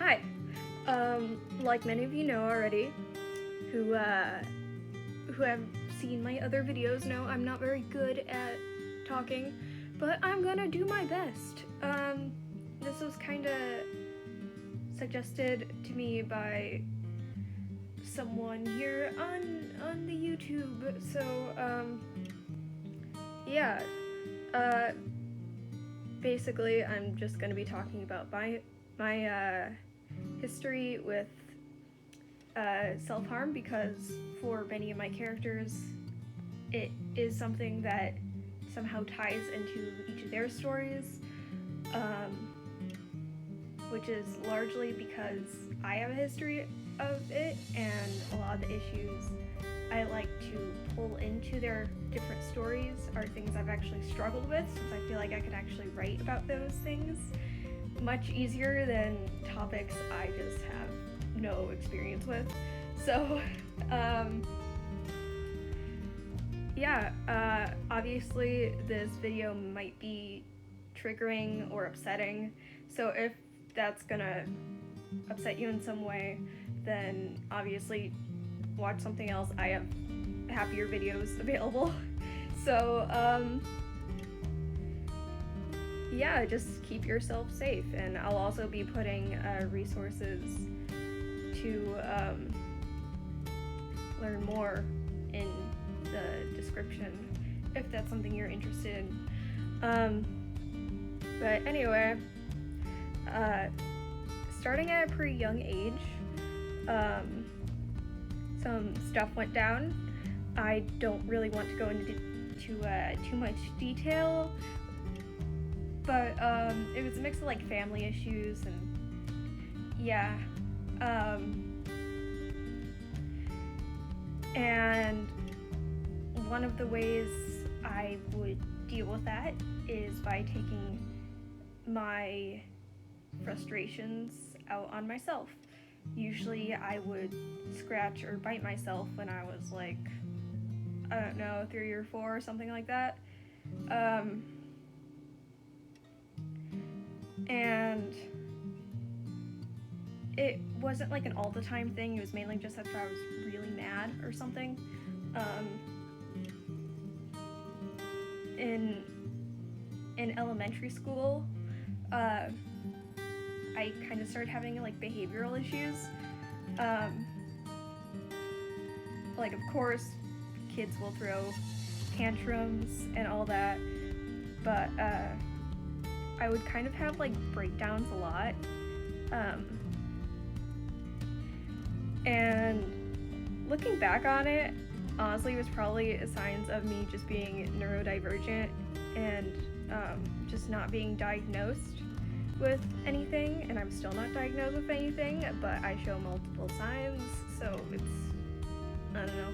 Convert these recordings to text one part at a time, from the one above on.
Hi. Like many of you know already, who have seen my other videos know, I'm not very good at talking, but I'm gonna do my best. This was kinda suggested to me by someone here on the YouTube, so, yeah. Basically, I'm just gonna be talking about my history with self-harm, because for many of my characters it is something that somehow ties into each of their stories, which is largely because I have a history of it, and a lot of the issues I like to pull into their different stories are things I've actually struggled with, since I feel like I could actually write about those things much easier than topics I just have no experience with. So, obviously this video might be triggering or upsetting, so if that's gonna upset you in some way, then obviously watch something else. I have happier videos available. So, just keep yourself safe, and I'll also be putting resources to learn more in the description if that's something you're interested in. But anyway, starting at a pretty young age, some stuff went down. I don't really want to go into too much detail, but it was a mix of like family issues and and one of the ways I would deal with that is by taking my frustrations out on myself. Usually I would scratch or bite myself when I was like, I don't know, 3 or 4 or something like that. And it wasn't like an all the time thing, it was mainly just if I was really mad or something. In elementary school, I kind of started having like behavioral issues. Like, of course, kids will throw tantrums and all that, but I would kind of have like breakdowns a lot. And looking back on it, honestly, it was probably signs of me just being neurodivergent and just not being diagnosed with anything, and I'm still not diagnosed with anything, but I show multiple signs, so it's, I don't know.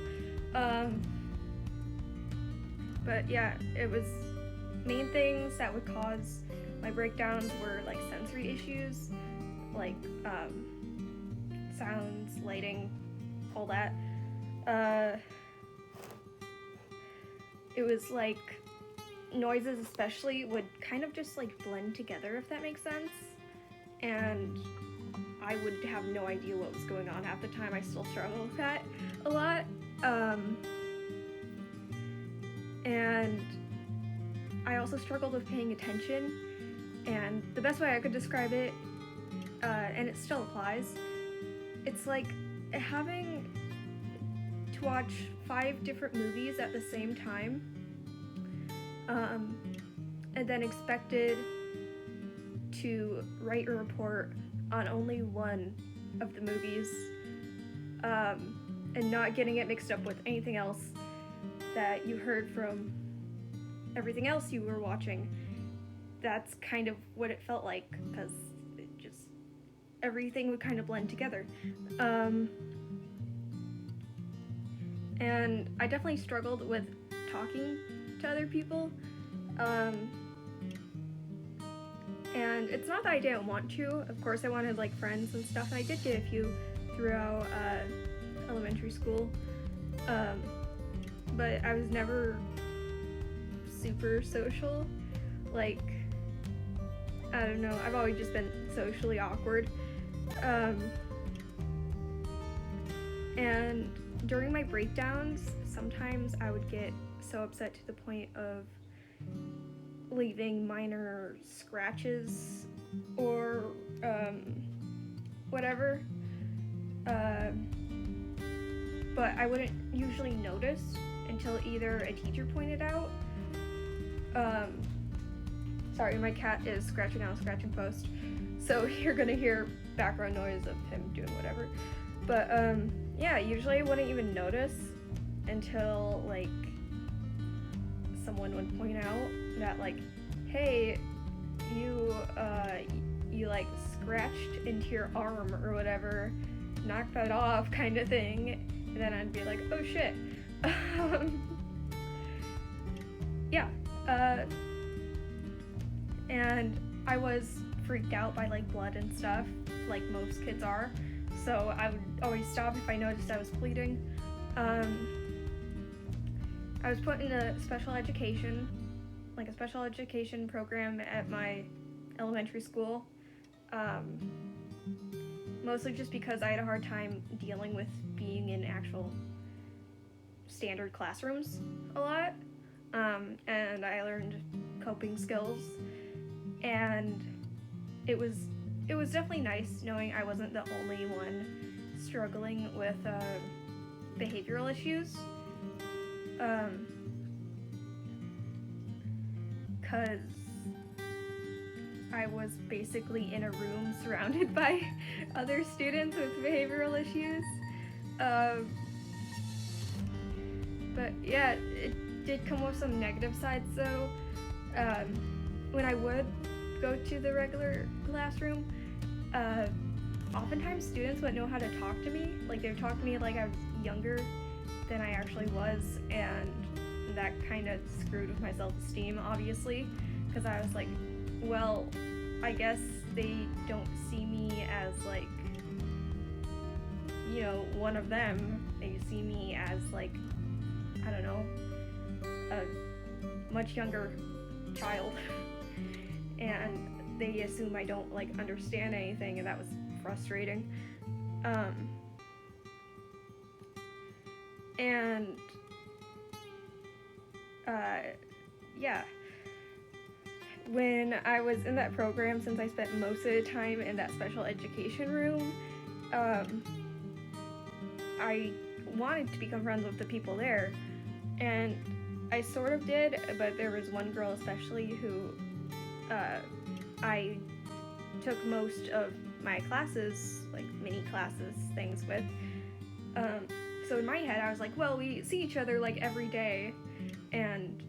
But yeah, it was main things that would cause my breakdowns were like sensory issues, like sounds, lighting, all that. It was like noises especially would kind of just like blend together, if that makes sense, and I would have no idea what was going on half the time. I still struggle with that a lot. And I also struggled with paying attention, and the best way I could describe it, and it still applies, it's like having to watch 5 different movies at the same time, and then expected to write a report on only one of the movies, and not getting it mixed up with anything else that you heard from everything else you were watching. That's kind of what it felt like, because it just, everything would kind of blend together. And I definitely struggled with talking to other people. And it's not that I didn't want to. Of course I wanted like friends and stuff, and I did get a few throughout elementary school. But I was never super social. Like, I don't know, I've always just been socially awkward. And during my breakdowns, sometimes I would get so upset to the point of leaving minor scratches or whatever. But I wouldn't usually notice until either a teacher pointed out. Sorry, my cat is scratching on a scratching post, so you're gonna hear background noise of him doing whatever. But yeah, usually I wouldn't even notice until like someone would point out that like, hey, you like scratched into your arm or whatever, knock that off kind of thing. And then I'd be like, oh shit. Yeah. And I was freaked out by like blood and stuff, like most kids are. So I would always stop if I noticed I was bleeding. I was put in a special education program at my elementary school. Mostly just because I had a hard time dealing with being in actual standard classrooms a lot. And I learned coping skills, and it was definitely nice knowing I wasn't the only one struggling with behavioral issues. Because I was basically in a room surrounded by other students with behavioral issues. But yeah, it did come with some negative sides though. When I would go to the regular classroom, oftentimes students wouldn't know how to talk to me. Like, they would talk to me like I was younger than I actually was, and that kind of screwed with my self-esteem, obviously, because I was like, well, I guess they don't see me as like, you know, one of them. They see me as like, I don't know, a much younger child. And they assume I don't like understand anything, and that was frustrating. Yeah. When I was in that program, since I spent most of the time in that special education room, I wanted to become friends with the people there, and I sort of did, but there was one girl especially who I took most of my classes, like mini classes things with. So in my head I was like, well, we see each other like every day, and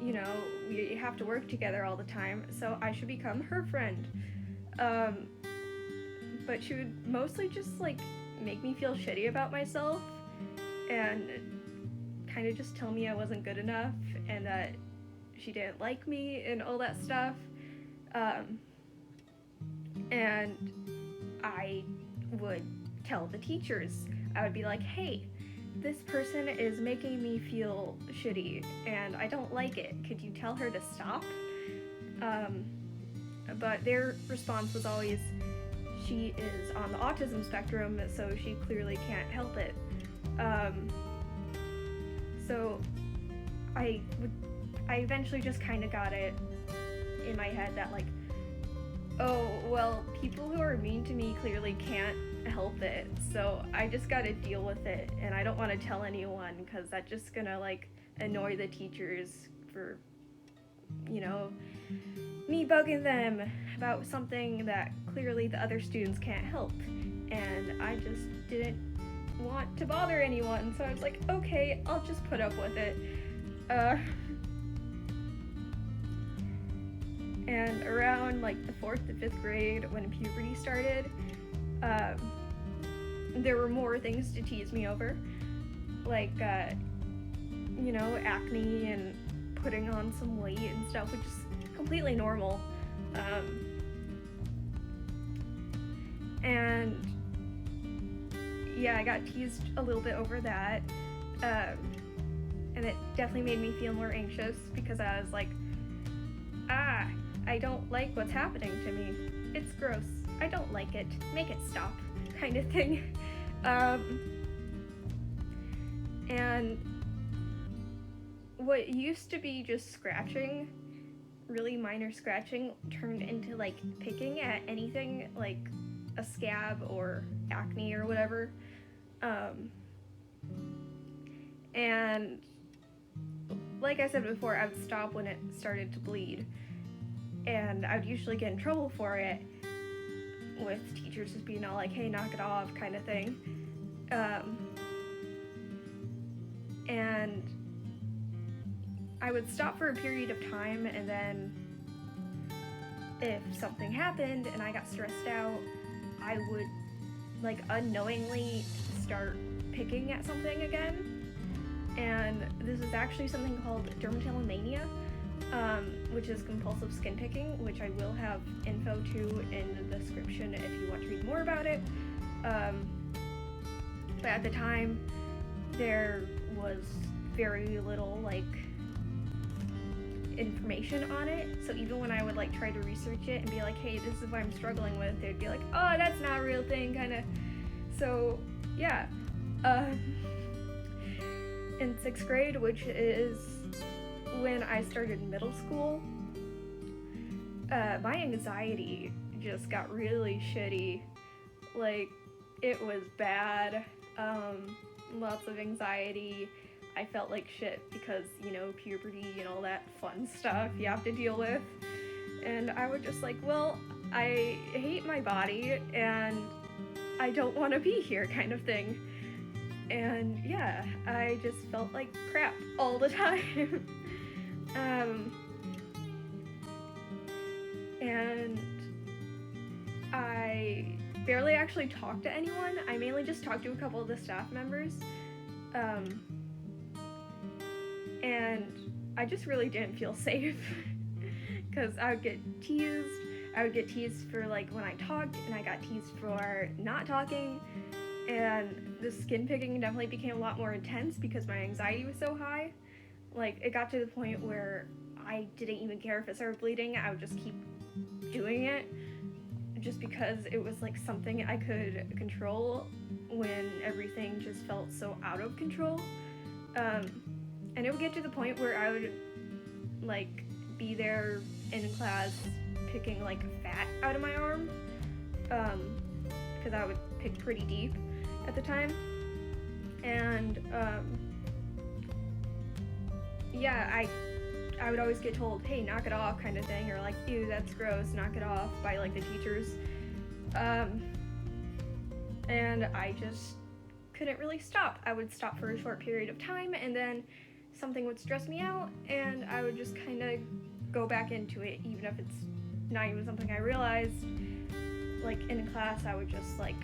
you know, we have to work together all the time, so I should become her friend. But she would mostly just like make me feel shitty about myself and kind of just tell me I wasn't good enough and that she didn't like me and all that stuff. And I would tell the teachers. I would be like, hey, this person is making me feel shitty and I don't like it. Could you tell her to stop? But their response was always, she is on the autism spectrum, so she clearly can't help it. So I eventually just kind of got it in my head that like, oh, well, people who are mean to me clearly can't help it, so I just gotta deal with it, and I don't want to tell anyone because that's just gonna like annoy the teachers for, you know, me bugging them about something that clearly the other students can't help, and I just didn't want to bother anyone, so I was like, okay, I'll just put up with it. And around like the 4th to 5th grade, when puberty started, there were more things to tease me over, like, you know, acne and putting on some weight and stuff, which is completely normal. And yeah, I got teased a little bit over that, and it definitely made me feel more anxious because I was like, I don't like what's happening to me. It's gross. I don't like it, make it stop, kind of thing. And what used to be just scratching, really minor scratching, turned into like picking at anything like a scab or acne or whatever. And like I said before, I would stop when it started to bleed, and I would usually get in trouble for it, with teachers just being all like, hey, knock it off, kind of thing. And I would stop for a period of time, and then if something happened and I got stressed out, I would like unknowingly start picking at something again. And this is actually something called Dermatillomania, which is compulsive skin picking, which I will have info to in the description if you want to read more about it. But at the time, there was very little like information on it, so even when I would like try to research it and be like, hey, this is what I'm struggling with, they'd be like, oh, that's not a real thing, kind of. So yeah, in 6th grade, which is when I started middle school, my anxiety just got really shitty. Like, it was bad. Lots of anxiety. I felt like shit because, you know, puberty and all that fun stuff you have to deal with. And I would just like, well, I hate my body and I don't want to be here, kind of thing. And yeah, I just felt like crap all the time. And I barely actually talked to anyone. I mainly just talked to a couple of the staff members. And I just really didn't feel safe because I would get teased. I would get teased for like when I talked, and I got teased for not talking. And the skin picking definitely became a lot more intense because my anxiety was so high. Like, it got to the point where I didn't even care if it started bleeding. I would just keep doing it just because it was like something I could control when everything just felt so out of control. And it would get to the point where I would like be there in class picking like fat out of my arm, because I would pick pretty deep at the time. And yeah, I would always get told, hey, knock it off, kind of thing, or like, ew, that's gross, knock it off, by like the teachers. And I just couldn't really stop. I would stop for a short period of time, and then something would stress me out, and I would just kind of go back into it, even if it's not even something I realized. Like, in class, I would just like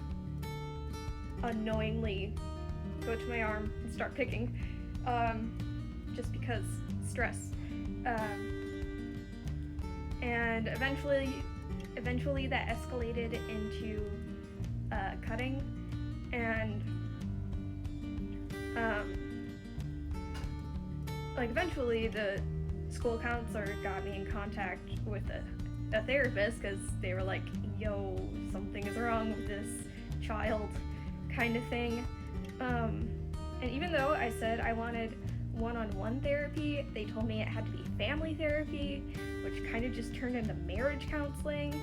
unknowingly go to my arm and start picking, just because stress. And eventually that escalated into cutting, and like eventually the school counselor got me in contact with a therapist because they were like, yo, something is wrong with this child, kind of thing. And even though I said I wanted one-on-one therapy, they told me it had to be family therapy, which kind of just turned into marriage counseling.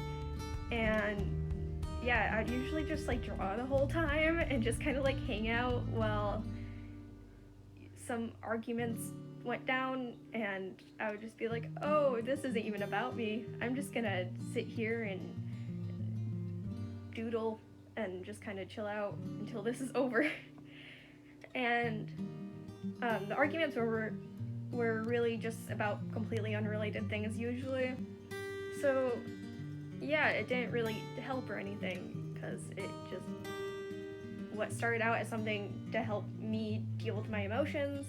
And yeah, I'd usually just like draw the whole time and just kind of like hang out while some arguments went down, and I would just be like, oh, this isn't even about me. I'm just gonna sit here and doodle and just kind of chill out until this is over. And the arguments were really just about completely unrelated things usually. So yeah, it didn't really help or anything, because it just, what started out as something to help me deal with my emotions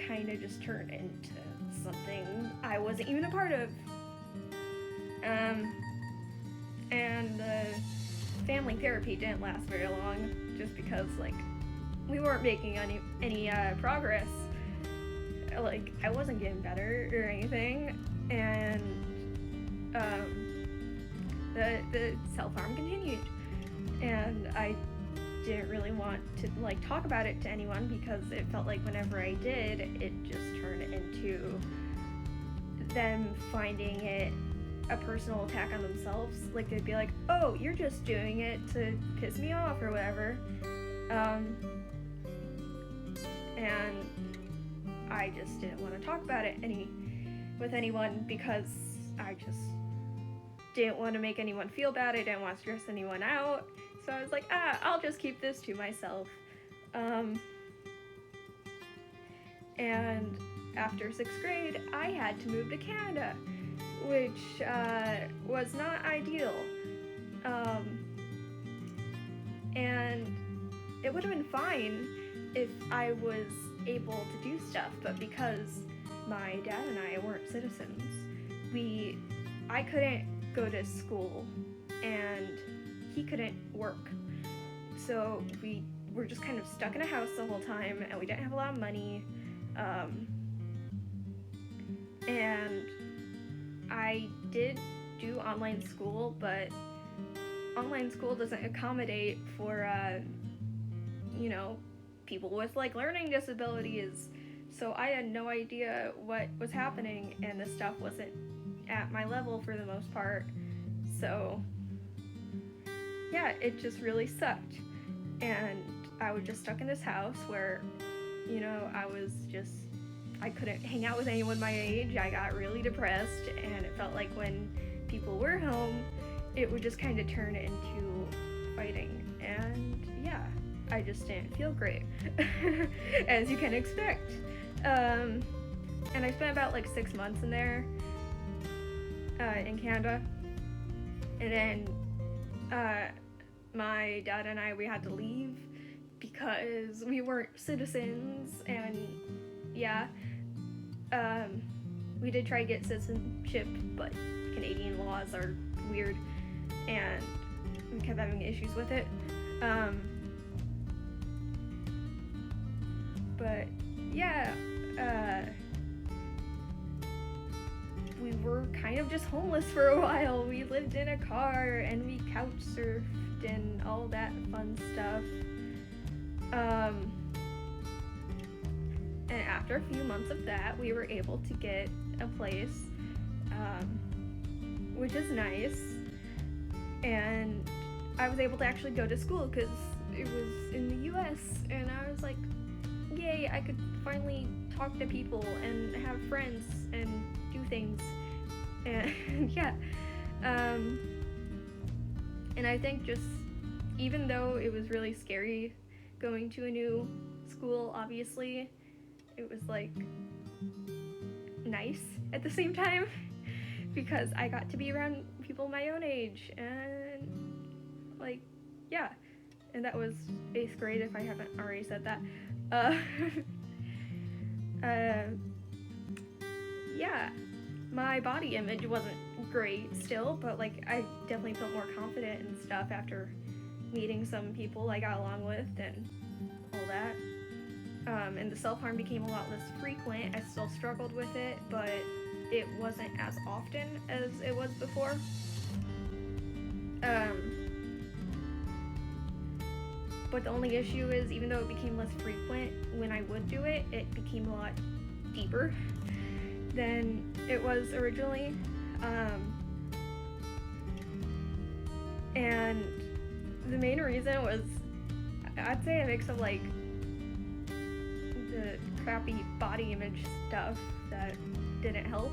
kind of just turned into something I wasn't even a part of. And the family therapy didn't last very long, just because like we weren't making any progress. Like, I wasn't getting better or anything, and the self-harm continued. And I didn't really want to like talk about it to anyone because it felt like whenever I did, it just turned into them finding it a personal attack on themselves. Like they'd be like, oh, you're just doing it to piss me off or whatever. And I just didn't want to talk about it with anyone because I just didn't want to make anyone feel bad. I didn't want to stress anyone out. So I was like, I'll just keep this to myself. And after 6th grade, I had to move to Canada, which was not ideal. And it would have been fine if I was able to do stuff, but because my dad and I weren't citizens, I couldn't go to school and he couldn't work. So we were just kind of stuck in a house the whole time, and we didn't have a lot of money. And I did do online school, but online school doesn't accommodate for, people with like learning disabilities. So I had no idea what was happening, and the stuff wasn't at my level for the most part. So yeah, it just really sucked. And I was just stuck in this house where, I couldn't hang out with anyone my age. I got really depressed, and it felt like when people were home, it would just kind of turn into fighting. And yeah, I just didn't feel great, as you can expect. And I spent about like 6 months in there, in Canada. And then my dad and we had to leave because we weren't citizens, and yeah, we did try to get citizenship, but Canadian laws are weird, and we kept having issues with it. But yeah, we were kind of just homeless for a while. We lived in a car and we couch surfed and all that fun stuff. And after a few months of that, we were able to get a place, which is nice. And I was able to actually go to school because it was in the US, and I was like, yay, I could finally talk to people and have friends and do things. And yeah, and I think just, even though it was really scary going to a new school, obviously, it was like nice at the same time because I got to be around people my own age, and like, yeah, and that was 8th grade if I haven't already said that. Yeah, my body image wasn't great still, but like I definitely felt more confident and stuff after meeting some people I got along with and all that. And the self-harm became a lot less frequent. I still struggled with it, but it wasn't as often as it was before. But the only issue is, even though it became less frequent, when I would do it, it became a lot deeper than it was originally. And the main reason was, I'd say a mix of like the crappy body image stuff that didn't help,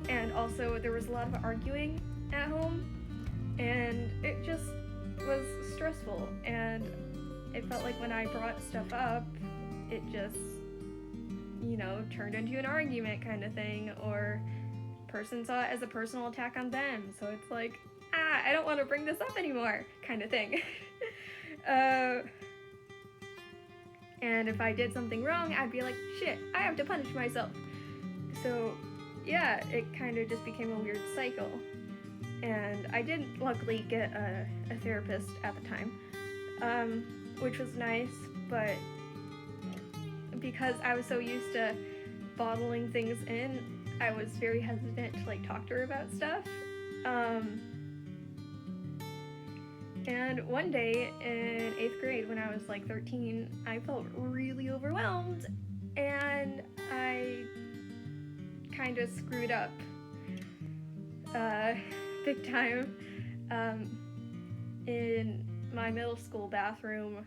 and also there was a lot of arguing at home, and it just was stressful, and it felt like when I brought stuff up, it just, turned into an argument kind of thing, or person saw it as a personal attack on them, so it's like, I don't want to bring this up anymore kind of thing. And if I did something wrong, I'd be like, shit, I have to punish myself. So yeah, it kind of just became a weird cycle. And I did luckily get a therapist at the time, which was nice, but because I was so used to bottling things in, I was very hesitant to like talk to her about stuff. And one day in 8th grade, when I was like 13, I felt really overwhelmed and I kind of screwed up big time. In my middle school bathroom,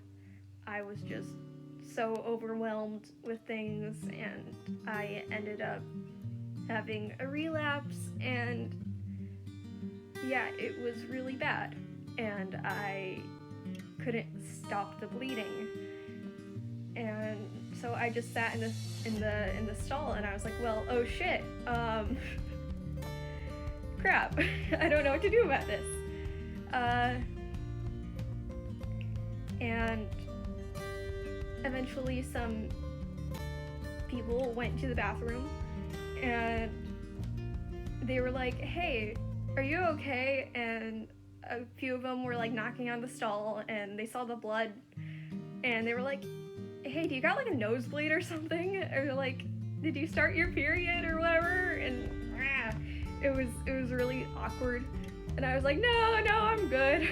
I was just so overwhelmed with things, and I ended up having a relapse, and yeah, it was really bad, and I couldn't stop the bleeding, and so I just sat in the stall, and I was like, well, oh shit, crap, I don't know what to do about this, and eventually some people went to the bathroom, and they were like, hey, are you okay? And a few of them were like knocking on the stall, and they saw the blood, and they were like, hey, do you got like a nosebleed or something? Or like, did you start your period or whatever? And it was really awkward, and I was like, no, I'm good.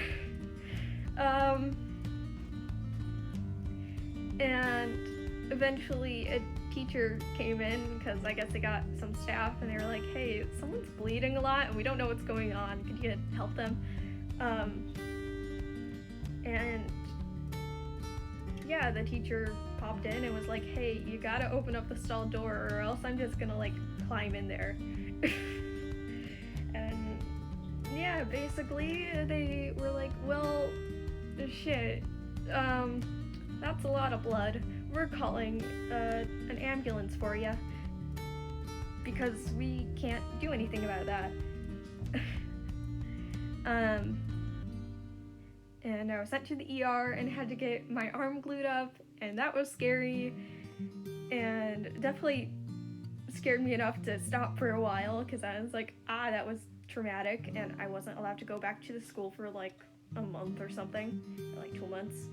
And eventually a teacher came in, because I guess they got some staff, and they were like, hey, someone's bleeding a lot and we don't know what's going on, could you help them? And yeah, the teacher popped in and was like, hey, you gotta open up the stall door or else I'm just gonna like climb in there. And yeah, basically they were like, well, shit, that's a lot of blood. We're calling an ambulance for you because we can't do anything about that. And I was sent to the ER and had to get my arm glued up, and that was scary and definitely scared me enough to stop for a while, because I was like, that was traumatic, and I wasn't allowed to go back to the school for like a month or something, like 2 months,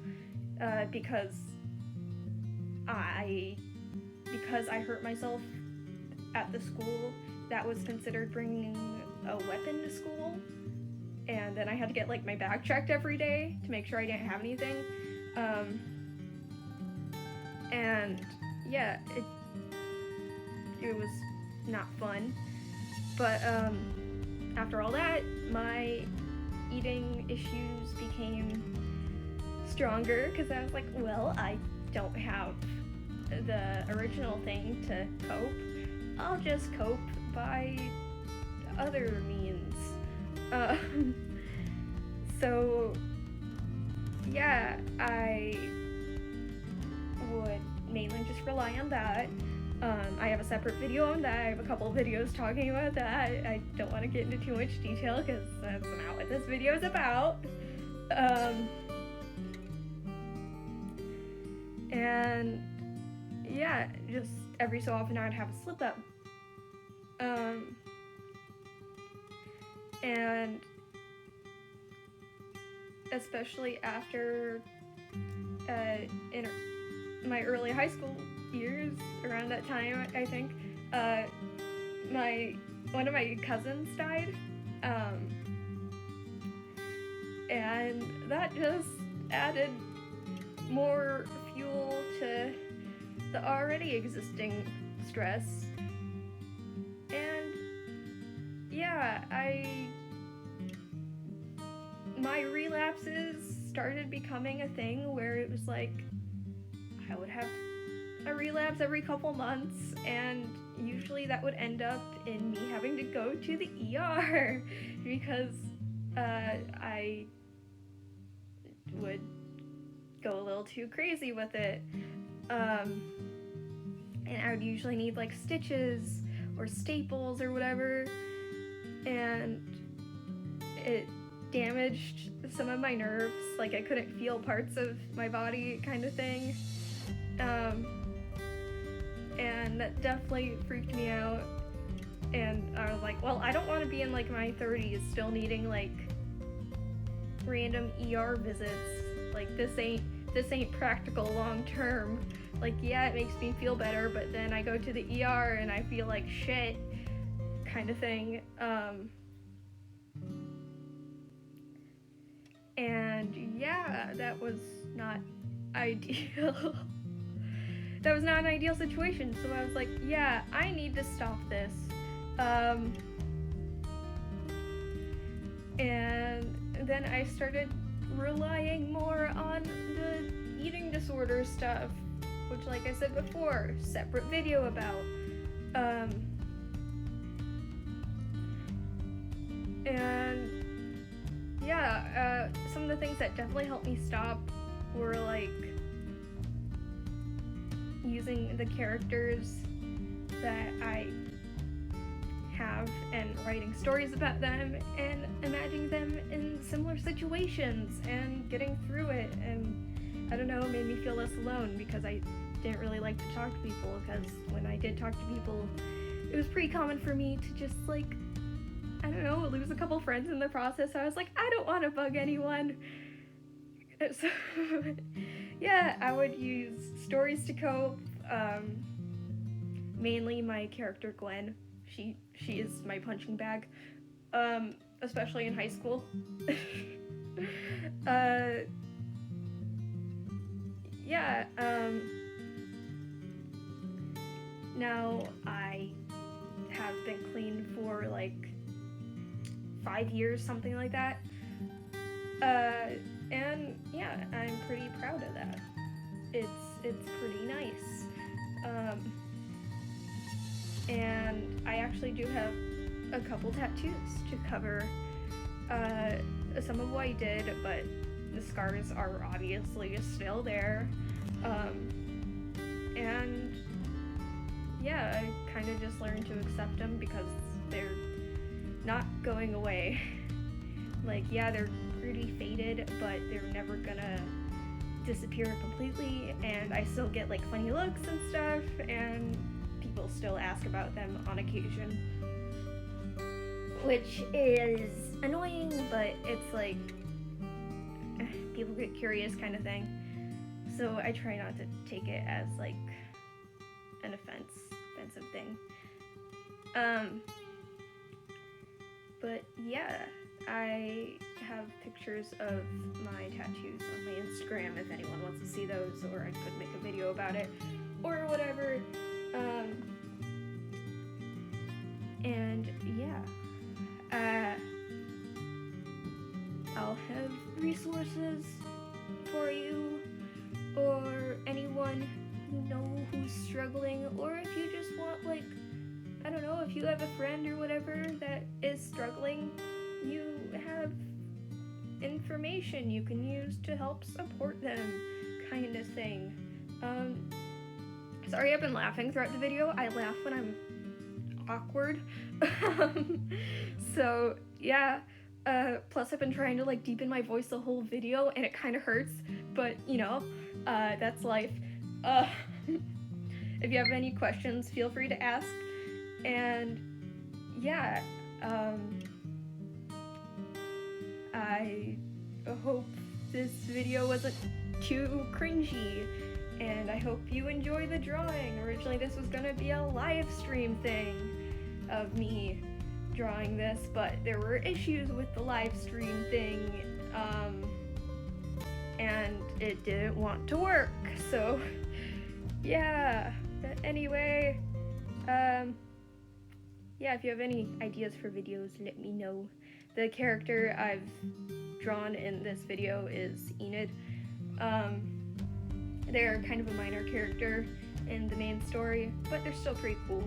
because I hurt myself at the school. That was considered bringing a weapon to school, and then I had to get like my bag checked every day to make sure I didn't have anything, and yeah, it was not fun, but after all that, my eating issues became stronger, because I was like, well, I don't have the original thing to cope, I'll just cope by other means. So yeah, I would mainly just rely on that. I have a separate video on that. I have a couple of videos talking about that. I don't want to get into too much detail because that's not what this video is about. And yeah, just every so often I would have a slip up. And especially after in my early high school years, around that time, I think, one of my cousins died, and that just added more fuel to the already existing stress. And yeah, my relapses started becoming a thing where it was like I would have a relapse every couple months, and usually that would end up in me having to go to the ER because I would go a little too crazy with it, and I would usually need like stitches or staples or whatever, and it damaged some of my nerves, like I couldn't feel parts of my body kind of thing, and that definitely freaked me out. And I was like, well, I don't want to be in like my 30s still needing like random ER visits. Like this ain't practical long term. Like, yeah, it makes me feel better, but then I go to the ER and I feel like shit, kind of thing. And yeah, that was not ideal. That was not an ideal situation, so I was like, yeah, I need to stop this. And then I started relying more on the eating disorder stuff, which, like I said before, separate video about. And yeah, some of the things that definitely helped me stop were like using the characters that I have and writing stories about them and imagining them in similar situations and getting through it. And I don't know, it made me feel less alone because I didn't really like to talk to people, because when I did talk to people, it was pretty common for me to just like, I don't know, lose a couple friends in the process. I was like, I don't want to bug anyone. So yeah, I would use stories to cope. Mainly my character Gwen. She is my punching bag. Especially in high school. Yeah, now I have been clean for like 5 years, something like that. And yeah, I'm pretty proud of that. It's pretty nice. And I actually do have a couple tattoos to cover some of what I did, but the scars are obviously still there. And yeah, I kind of just learned to accept them because they're not going away. Like, yeah, they're pretty faded, but they're never gonna disappear completely, and I still get like funny looks and stuff, and people still ask about them on occasion, which is annoying, but it's like people get curious kind of thing, so I try not to take it as like an offensive thing. But yeah, I have pictures of my tattoos on my Instagram if anyone wants to see those, or I could make a video about it or whatever. And yeah, I'll have resources for you or anyone you know who's struggling, or if you just want, like, I don't know, if you have a friend or whatever that is struggling, you have information you can use to help support them, kind of thing. Sorry, I've been laughing throughout the video. I laugh when I'm awkward. So yeah, plus I've been trying to like deepen my voice the whole video, and it kind of hurts, but you know, that's life. If you have any questions, feel free to ask. And yeah, I hope this video wasn't too cringy, and I hope you enjoy the drawing. Originally this was gonna be a live stream thing of me drawing this, but there were issues with the live stream thing, and it didn't want to work, so yeah. But anyway, yeah, if you have any ideas for videos, let me know. The character I've drawn in this video is Enid. They're kind of a minor character in the main story, but they're still pretty cool.